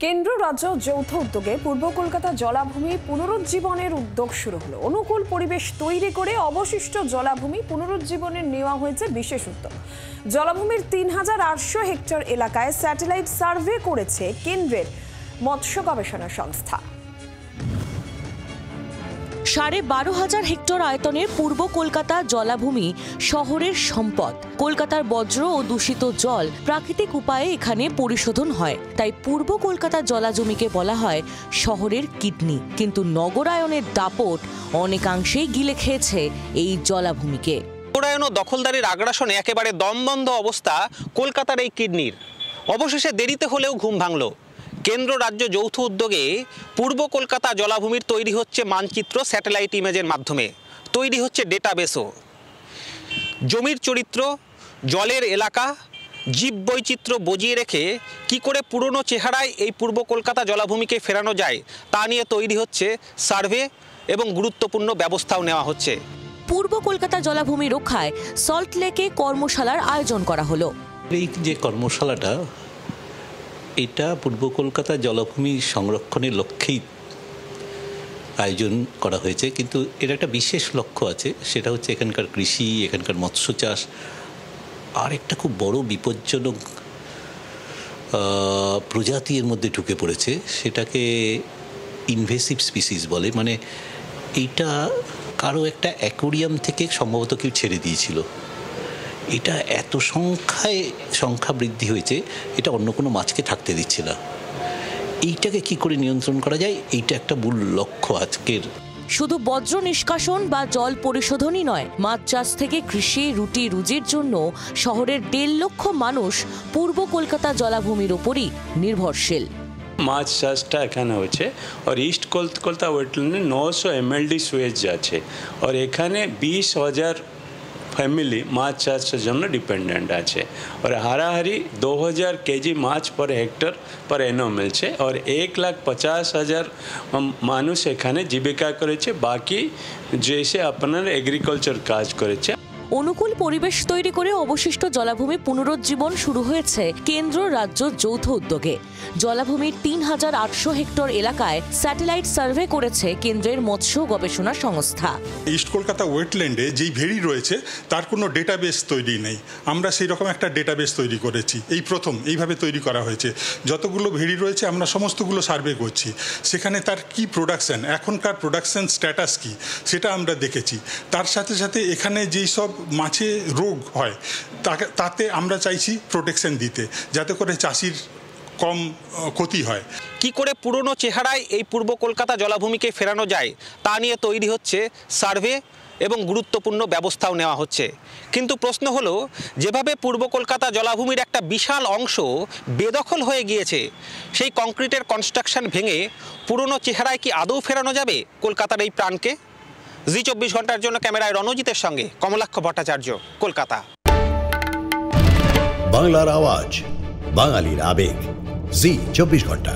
কেন্দ্র রাজ্য যৌথ উদ্যোগে পূর্ব কলকাতা জলাভূমি পুনরুজ্জীবনের উদ্যোগ শুরু হলো। অনুকূল পরিবেশ তৈরি করে অবশিষ্ট জলাভূমি পুনরুজ্জীবনের নেওয়া হয়েছে বিশেষ উদ্যোগ। জলাভূমির ৩,৮০০ হেক্টর এলাকায় স্যাটেলাইট সার্ভে করেছে কেন্দ্রের মৎস্য গবেষণা সংস্থা। ১২,৫০০ হেক্টর আয়তনের পূর্ব কলকাতা জলাভূমি শহরের সম্পদ। কলকাতার বজ্র ও দূষিত জল প্রাকৃতিক উপায়ে এখানে পরিশোধন হয়, তাই পূর্ব কলকাতা জলাজমিকে বলা হয় শহরের কিডনি। কিন্তু নগরায়নের দাপট অনেকাংশেই গিলে খেয়েছে এই জলাভূমিকে। নগরায়ন ও দখলদারির আগ্রাসনে একেবারে দমবন্ধ অবস্থা কলকাতার এই কিডনির। অবশেষে দেরিতে হলেও ঘুম ভাঙল। কেন্দ্র রাজ্য যৌথ উদ্যোগে পূর্ব কলকাতা জলাভূমির তৈরি হচ্ছে মানচিত্র স্যাটেলাইট ইমেজের মাধ্যমে, তৈরি হচ্ছে ডেটাবেসও। জমির চরিত্র, জলের এলাকা, জীববৈচিত্র্য বজিয়ে রেখে কি করে পুরনো চেহারায় এই পূর্ব কলকাতা জলাভূমিকে ফেরানো যায় তা নিয়ে তৈরি হচ্ছে সার্ভে এবং গুরুত্বপূর্ণ ব্যবস্থাও নেওয়া হচ্ছে। পূর্ব কলকাতা জলাভূমি রক্ষায় সল্টলেকে কর্মশালার আয়োজন করা হলো। এই যে কর্মশালাটা, এটা পূর্ব কলকাতা জলাভূমি সংরক্ষণের লক্ষ্যেই আয়োজন করা হয়েছে, কিন্তু এর একটা বিশেষ লক্ষ্য আছে, সেটা হচ্ছে এখানকার কৃষি, এখানকার মৎস্য চাষ আর একটা খুব বড় বিপজ্জনক প্রজাতি এর মধ্যে ঢুকে পড়েছে, সেটাকে ইনভেসিভ স্পিসিস বলে। মানে এইটা কারো একটা অ্যাকোরিয়াম থেকে সম্ভবত কেউ ছেড়ে দিয়েছিল। এটা এত সংখ্যা বৃদ্ধি হয়েছে, এটা অন্য কোনো মাছকে থাকতে দিচ্ছে না। এইটাকে কি করে নিয়ন্ত্রণ করা যায়, এইটা একটা মূল লক্ষ্য আজকের। শুধু বজ্র নিষ্কাশন বা জল পরিশোধনই নয়, মাছ চাষ থেকে কৃষি, রুটি রুজির জন্য শহরের 1.5 লক্ষ মানুষ পূর্ব কলকাতা জলাভূমির ওপরই নির্ভরশীল। মাছ চাষটা এখানে হচ্ছে, আর ইস্ট কলকাতা ওয়েটল্যান্ডে 900 MLD সুয়েজ যাচ্ছে, আর এখানে 20,000 ফ্যামিলি মাছ চাষের জন্য ডিপেন্ডেন্ট আছে, আর হারাহারি 2000 কেজি মাছ পার হেক্টর পার এনম মিলছে, আর 1,50,000 মানুষ এখানে জীবিকা করেছে, বাকি যেসে আপনার এগ্রিকালচার কাজ করেছে। অনুকূল পরিবেশ তৈরি করে অবশিষ্ট জলাভূমি পুনরুজ্জীবন শুরু হয়েছে কেন্দ্র রাজ্য যৌথ উদ্যোগে। জলাভূমির ৩,৮০০ হেক্টর এলাকায় স্যাটেলাইট সার্ভে করেছে কেন্দ্রের মৎস্য গবেষণা সংস্থা। ইস্ট কলকাতা ওয়েটল্যান্ডে যেই ভেড়ি রয়েছে তার কোনো ডেটাবেস তৈরি নেই, আমরা সেই রকম একটা ডেটাবেস তৈরি করেছি। এই প্রথম এইভাবে তৈরি করা হয়েছে। যতগুলো ভেড়ি রয়েছে আমরা সমস্তগুলো সার্ভে করছি, সেখানে তার কি প্রোডাকশান, এখনকার প্রোডাকশান স্ট্যাটাস কি সেটা আমরা দেখেছি। তার সাথে সাথে এখানে যেই সব মাছে রোগ হয় তাতে আমরা চাইছি প্রোটেকশন দিতে, যাতে করে চাষির কম ক্ষতি হয়। কি করে পুরনো চেহারায় এই পূর্ব কলকাতা জলাভূমিকে ফেরানো যায় তা নিয়ে তৈরি হচ্ছে সার্ভে এবং গুরুত্বপূর্ণ ব্যবস্থাও নেওয়া হচ্ছে। কিন্তু প্রশ্ন হলো, যেভাবে পূর্ব কলকাতা জলাভূমির একটা বিশাল অংশ বেদখল হয়ে গিয়েছে, সেই কংক্রিটের কনস্ট্রাকশন ভেঙে পুরনো চেহারায় কি আদৌ ফেরানো যাবে কলকাতার এই প্রাণকে? জি 24 ঘন্টার জন্য ক্যামেরায় রণজিতের সঙ্গে কমলাক্ষ ভট্টাচার্য, কলকাতা। বাংলার আওয়াজ, বাঙালির আবেগ, জি 24 ঘন্টা।